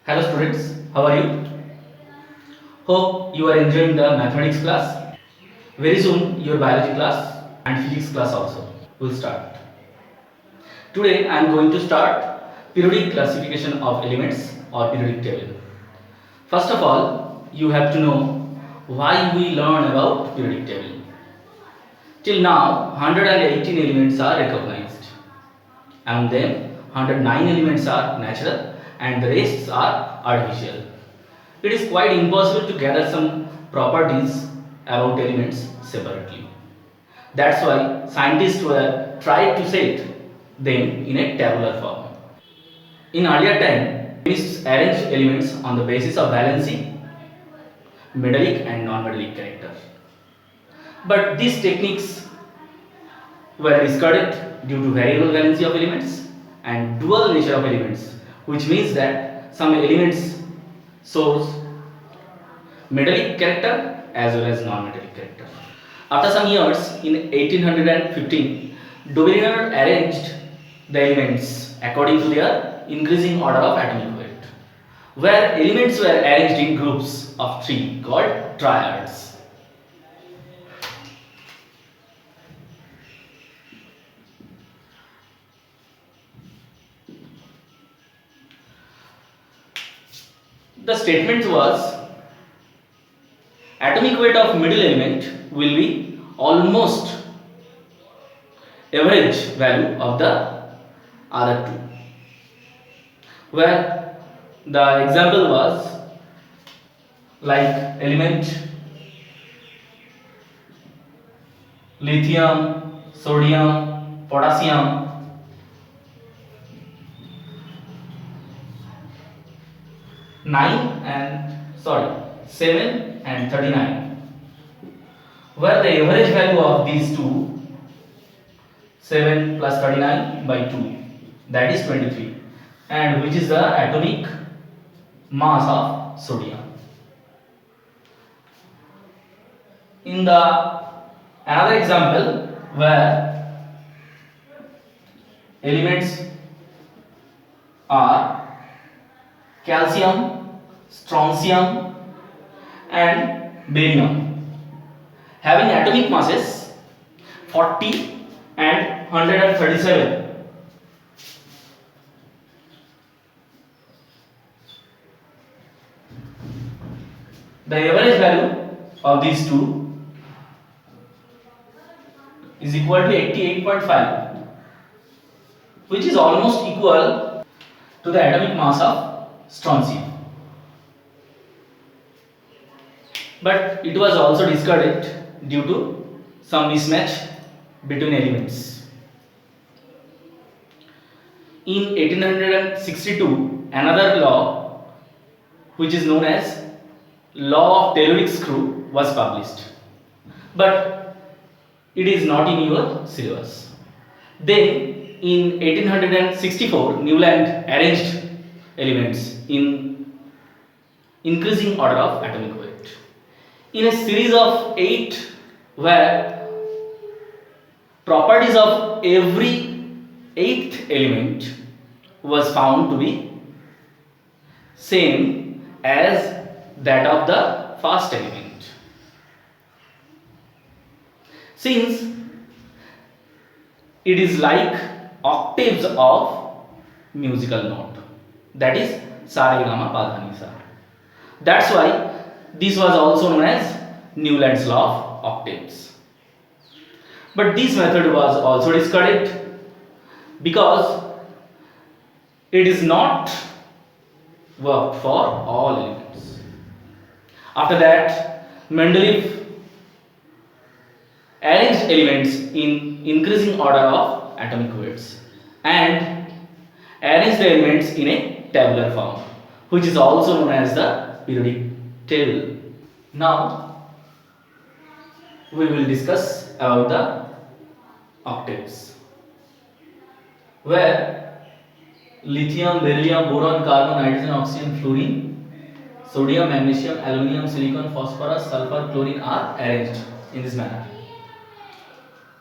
Hello students, how are you? Hope you are enjoying the mathematics class. Very soon your biology class and physics class also will start. Today I am going to start periodic classification of elements or periodic table. First of all, you have to know why we learn about periodic table. Till now 118 elements are recognized. Among them 109 elements are natural and the rest are artificial. It is quite impossible to gather some properties about elements separately. That's why scientists were trying to set them in a tabular form. In earlier time, chemists arranged elements on the basis of valency, metallic and non-metallic character. But these techniques were discarded due to variable valency of elements and dual nature of elements, which means that some elements shows metallic character as well as non-metallic character. After some years, in 1815, Dubiner arranged the elements according to their increasing order of atomic weight, where elements were arranged in groups of three called triads. The statement was atomic weight of middle element will be almost average value of the other two, where the example was like element lithium, sodium, potassium, 7 and 39, where the average value of these two, 7 plus 39 by 2, that is 23, and which is the atomic mass of sodium. In the another example where elements are calcium, strontium and barium having atomic masses 40 and 137. The average value of these two is equal to 88.5, which is almost equal to the atomic mass of strontium. But it was also discarded due to some mismatch between elements. In 1862, another law, which is known as Law of Telluric Screw, was published, but it is not in your syllabus. Then, in 1864, Newland arranged elements in increasing order of atomic weight in a series of 8, where properties of every 8th element was found to be same as that of the first element. Since it is like octaves of musical note, that is sa re ga ma pa dha ni sa. That's why this was also known as Newland's law of octaves. But this method was also discarded because it is not worked for all elements. After that, Mendeleev arranged elements in increasing order of atomic weights and arranged the elements in a tabular form, which is also known as the periodic table. Now we will discuss about the octaves, where lithium, beryllium, boron, carbon, nitrogen, oxygen, fluorine, sodium, magnesium, aluminum, silicon, phosphorus, sulfur, chlorine are arranged in this manner.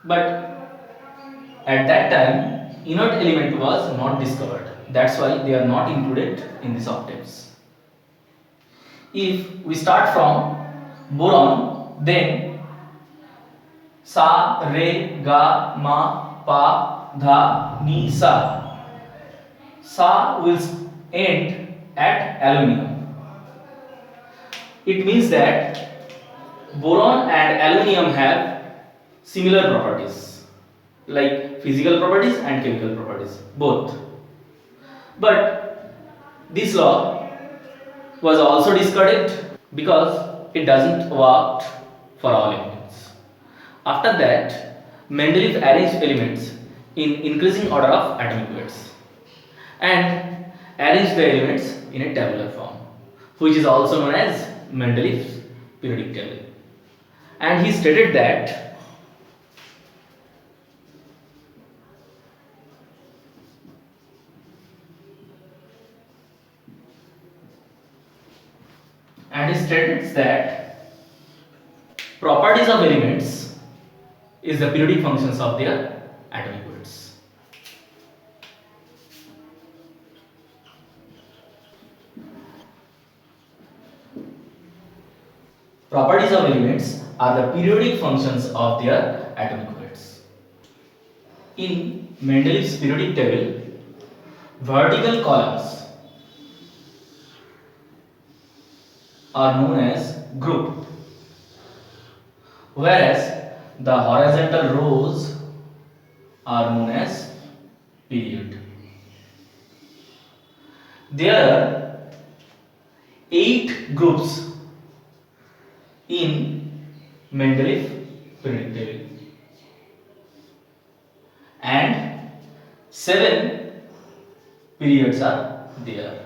But at that time, inert element was not discovered. That's why they are not included in these octaves. If we start from boron, then sa, re, ga, ma, pa, dha, ni, sa. Sa will end at aluminium. It means that boron and aluminium have similar properties, like physical properties and chemical properties, both. But this law was also discarded because it doesn't work for all elements. After that, Mendeleev arranged elements in increasing order of atomic weights and arranged the elements in a tabular form, which is also known as Mendeleev's periodic table. And he stated that properties of elements is the periodic functions of their atomic weights. Properties of elements are the periodic functions of their atomic weights. In Mendeleev's periodic table, vertical columns are known as group, whereas the horizontal rows are known as period. There are 8 groups in Mendeleev periodic table and 7 periods are there.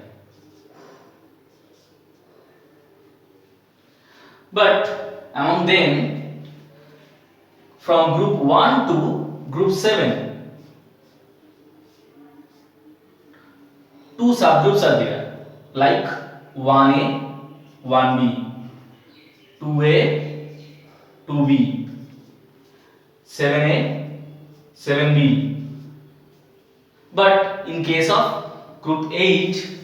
But among them, from group 1 to group 7, 2 subgroups are there, like 1A, 1B, 2A, 2B, 7A, 7B. But in case of group 8,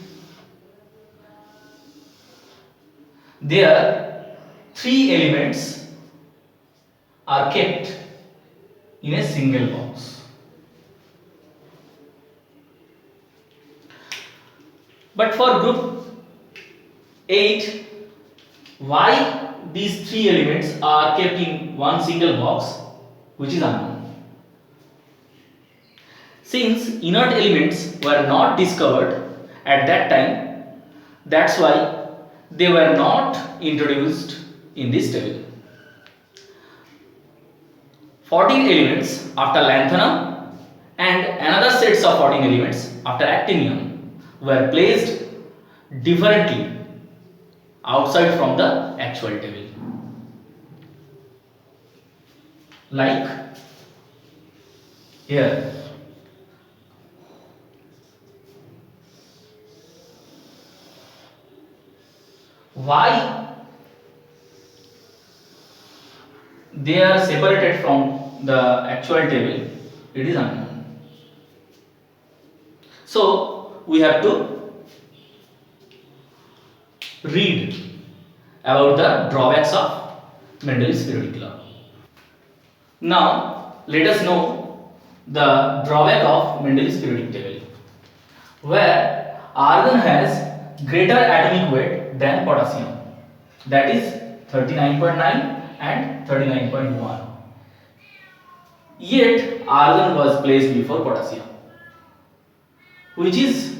there 3 elements are kept in a single box. But for group 8, why these 3 elements are kept in one single box, which is unknown. Since inert elements were not discovered at that time, that's why they were not introduced in this table. 14 elements after lanthanum and another sets of 14 elements after actinium were placed differently outside from the actual table. Like here. Why they are separated from the actual table, it is unknown. So we have to read about the drawbacks of Mendeleev's periodic law. Now let us know the drawback of Mendeleev's periodic table, where argon has greater atomic weight than potassium, that is 39.9 and 39.1. Yet argon was placed before potassium, which is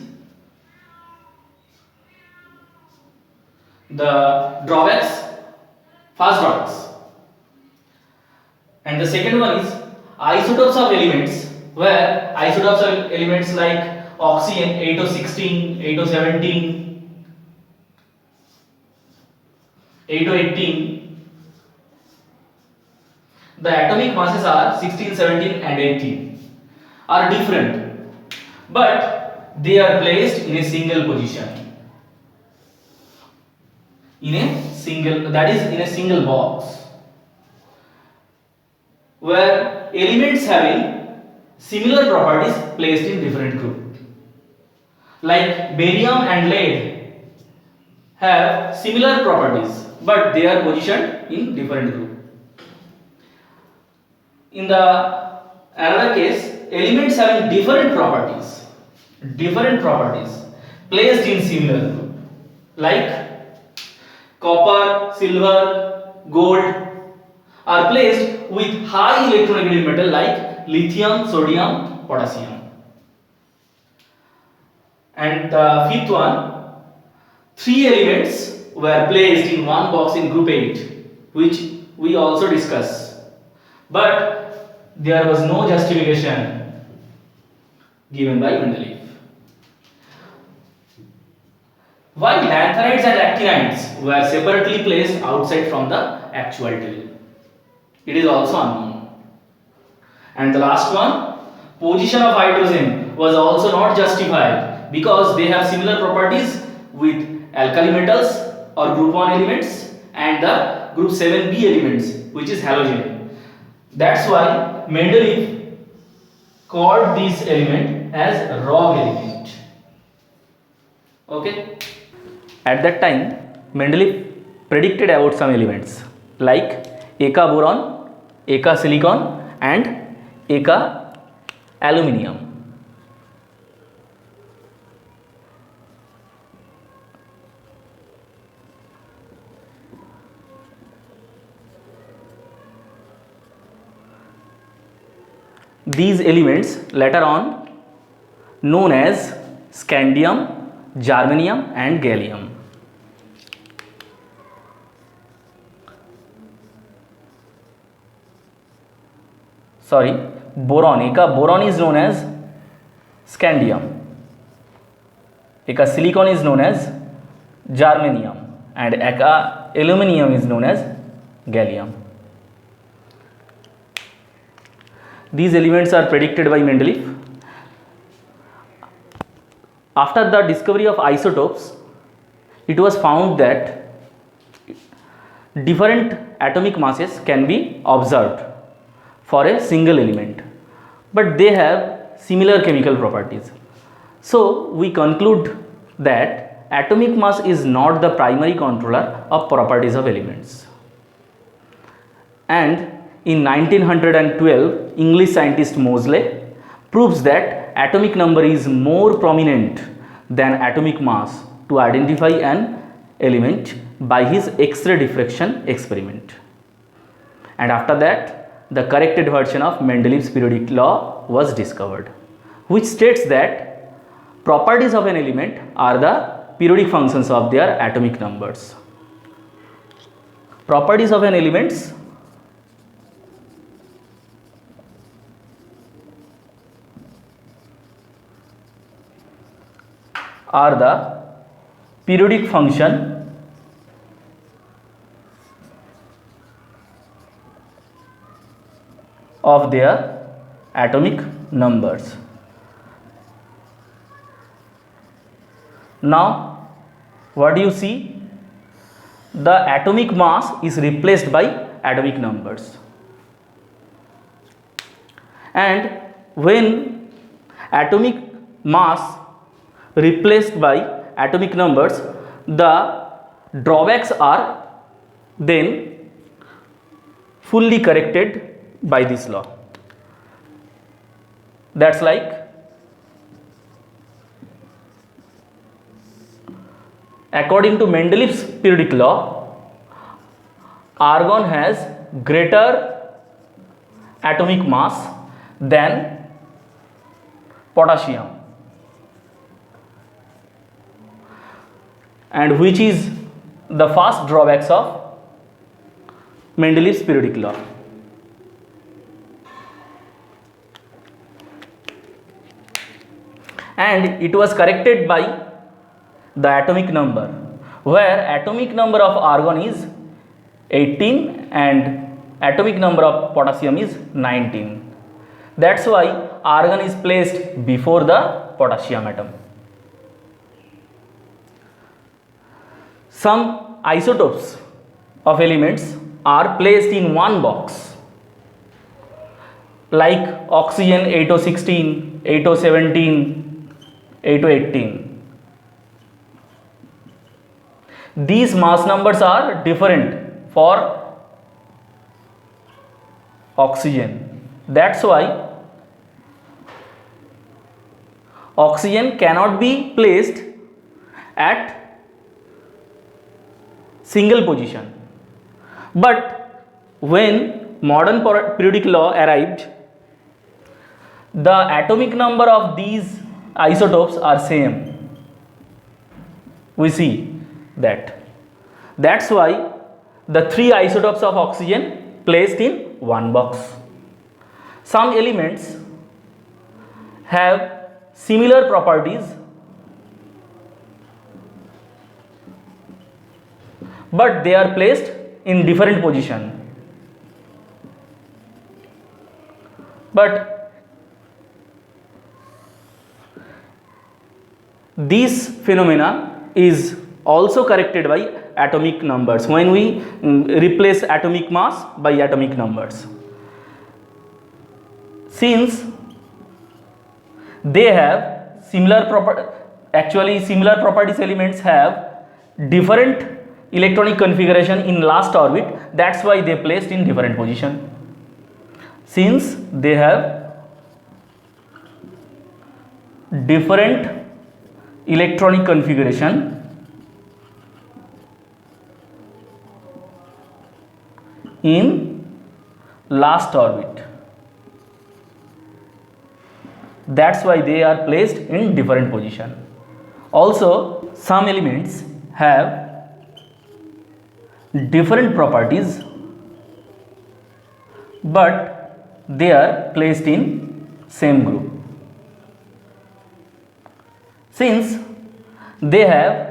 the drawbacks, first drawbacks. And the second one is isotopes of elements, where isotopes of elements like oxygen 8016, 8017, 8018, the atomic masses are 16, 17 and 18 are different, but they are placed in a single position, in a single box, where elements having similar properties placed in different group, like barium and lead have similar properties but they are positioned in different group. In the another case, elements having different properties placed in similar group, like copper, silver, gold are placed with high electronegative metal like lithium, sodium, potassium. And the fifth one, 3 elements were placed in one box in group 8, which we also discussed, but there was no justification given by Mendeleev. Why lanthanides and actinides were separately placed outside from the actual table? It is also unknown. And the last one, position of hydrogen was also not justified because they have similar properties with alkali metals or group 1 elements and the group 7b elements, which is halogen. That's why Mendeleev called this element as wrong element. Okay. At that time, Mendeleev predicted about some elements like Eka boron, Eka silicon and Eka aluminium. These elements later on known as scandium, germanium and gallium. Boron. Eka boron is known as scandium. Eka silicon is known as germanium and Eka aluminium is known as gallium. These elements are predicted by Mendeleev. After the discovery of isotopes, it was found that different atomic masses can be observed for a single element, but they have similar chemical properties. So we conclude that atomic mass is not the primary controller of properties of elements. And in 1912, English scientist Moseley proves that atomic number is more prominent than atomic mass to identify an element by his X-ray diffraction experiment. And after that, the corrected version of Mendeleev's periodic law was discovered, which states that properties of an element are the periodic functions of their atomic numbers. Properties of an element are the periodic function of their atomic numbers. Now, what do you see? The atomic mass is replaced by atomic numbers. And when atomic mass replaced by atomic numbers, the drawbacks are then fully corrected by this law. That's like, according to Mendeleev's periodic law, argon has greater atomic mass than potassium, and which is the first drawbacks of Mendeleev's periodic law. And it was corrected by the atomic number, where atomic number of argon is 18 and atomic number of potassium is 19. That's why argon is placed before the potassium atom. Some isotopes of elements are placed in one box, like oxygen 8O16, 8O17, 8O18. These mass numbers are different for oxygen. That's why oxygen cannot be placed at single position. But when modern periodic law arrived, the atomic number of these isotopes are same. We see that. That's why the three isotopes of oxygen placed in one box. Some elements have similar properties, but they are placed in different position. But this phenomena is also corrected by atomic numbers when we replace atomic mass by atomic numbers. Since they have similar properties, elements have different electronic configuration in last orbit, that's why they placed in different position. Since they have different electronic configuration in last orbit, that's why they are placed in different position. Also, some elements have different properties, but they are placed in same group. Since they have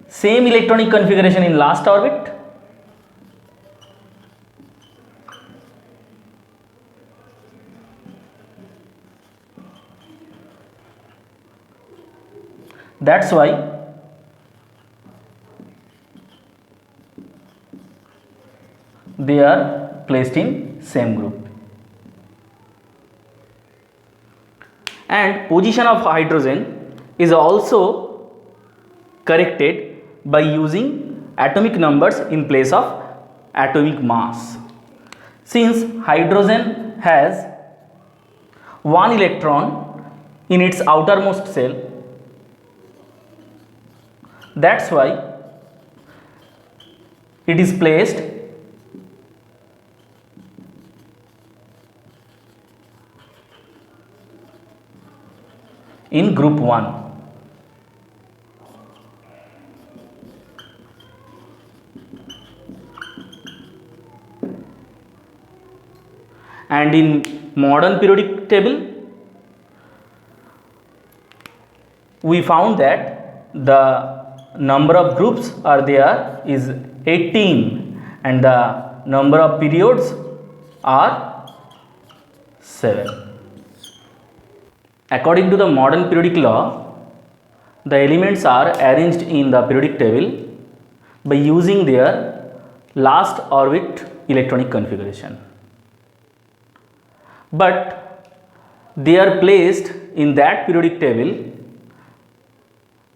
same electronic configuration in last orbit, that's why they are placed in same group. And position of hydrogen is also corrected by using atomic numbers in place of atomic mass. Since hydrogen has one electron in its outermost shell, that's why it is placed in group 1. And in modern periodic table, we found that the number of groups are there is 18 and the number of periods are 7. According to the modern periodic law, the elements are arranged in the periodic table by using their last orbit electronic configuration. But they are placed in that periodic table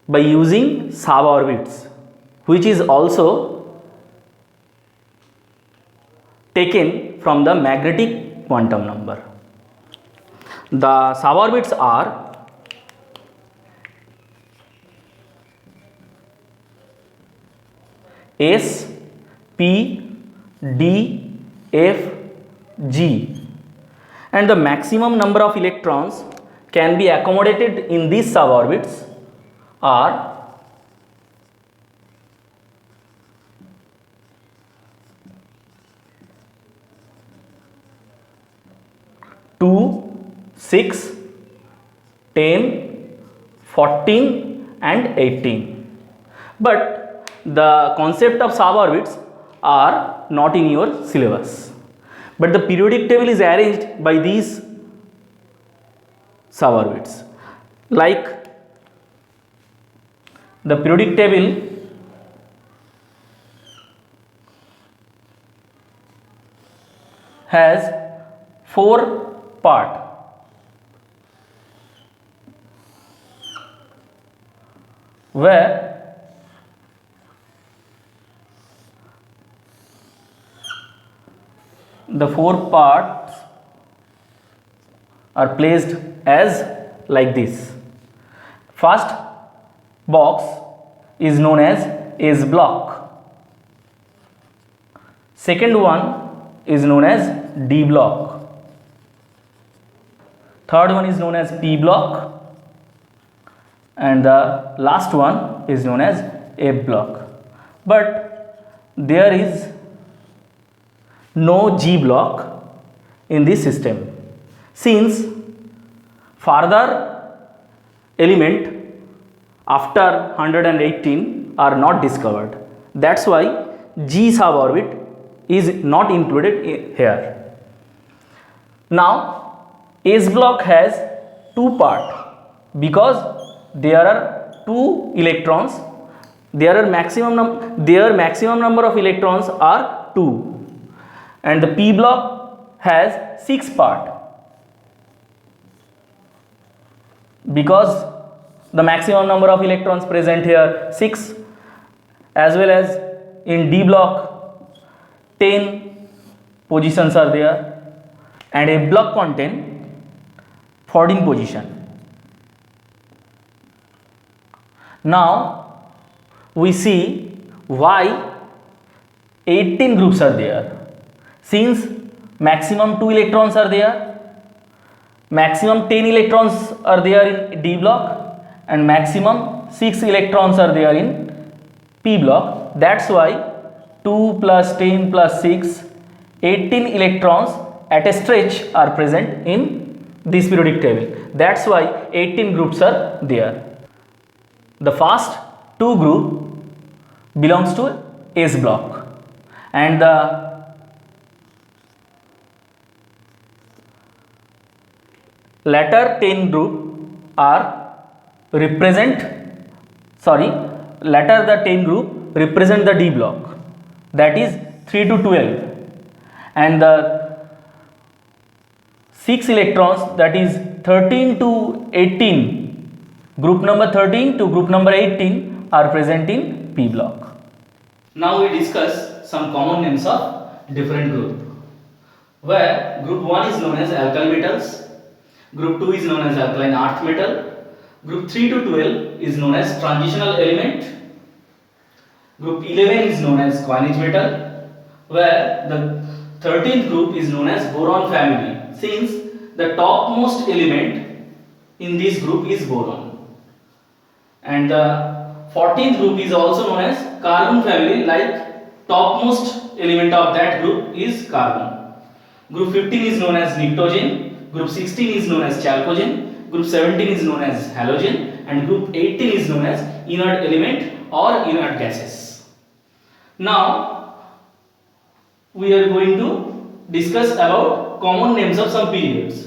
by using suborbits, which is also taken from the magnetic quantum number. The suborbits are S, P, D, F, G, and the maximum number of electrons can be accommodated in these suborbits are 2, 6, 10, 14 and 18. But the concept of suborbits are not in your syllabus. But the periodic table is arranged by these suborbits. Like the periodic table has 4 parts. Where the four parts are placed as like this. First box is known as S block. Second one is known as D block. Third one is known as P block. And the last one is known as F block. But there is no G block in this system, since further element after 118 are not discovered. That's why G suborbit is not included here. Now S block has two parts because there are two electrons. Their maximum number of electrons are 2, and the P block has 6 parts because the maximum number of electrons present here 6, as well as in D block 10 positions are there, and A block contain 14 position. Now we see why 18 groups are there. Since maximum 2 electrons are there, maximum 10 electrons are there in D block, and maximum 6 electrons are there in P block. That's why 2 plus 10 plus 6, 18 electrons at a stretch are present in this periodic table. That's why 18 groups are there. The first two group belongs to S block, and the latter 10 group are latter the 10 group represent the D block, that is 3 to 12, and the 6 electrons, that is 13 to 18, group number 13 to group number 18 are present in P block. Now we discuss some common names of different group, where group 1 is known as alkyl metals, group 2 is known as alkaline earth metal, group 3 to 12 is known as transitional element, group 11 is known as coinage metal, where the 13th group is known as boron family, since the topmost element in this group is boron. And the 14th group is also known as carbon family, like topmost element of that group is carbon. Group 15 is known as nitrogen, group 16 is known as chalcogen, group 17 is known as halogen, and group 18 is known as inert element or inert gases. Now we are going to discuss about common names of some periods.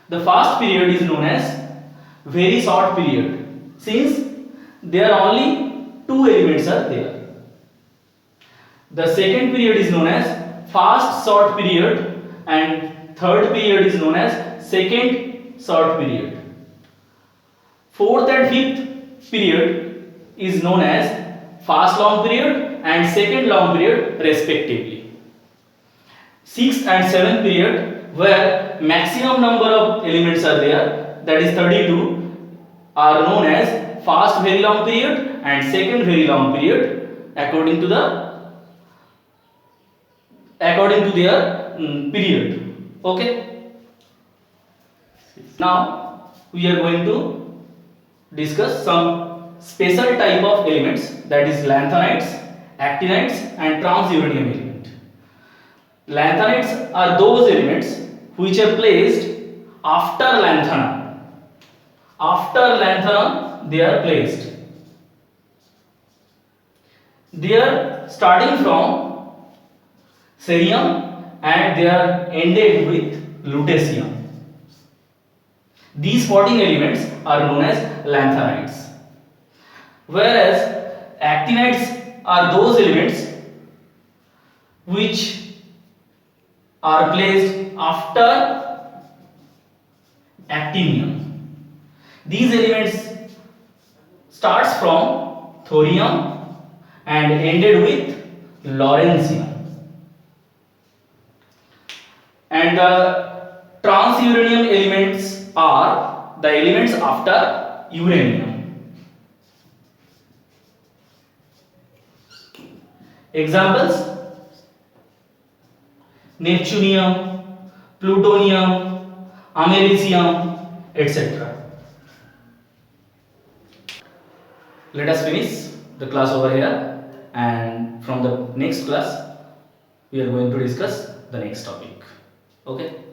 The first period is known as very short period, since there are only 2 elements are there. The second period is known as fast short period, and third period is known as second short period. Fourth and fifth period is known as fast long period and second long period respectively. Sixth and seventh period, where maximum number of elements are there, that is 32, are known as fast very long period and second very long period according to their period. Okay. Now we are going to discuss some special type of elements, that is lanthanides, actinides and transuranium element. Lanthanides are those elements which are placed after lanthanum. After lanthanum they are placed. They are starting from cerium and they are ended with lutetium. These 14 elements are known as lanthanides. Whereas actinides are those elements which are placed after actinium. These elements starts from thorium and ended with lawrencium. and the transuranium elements are the elements after uranium. Examples: neptunium, plutonium, americium, etc. Let us finish the class over here, and from the next class we are going to discuss the next topic. Okay.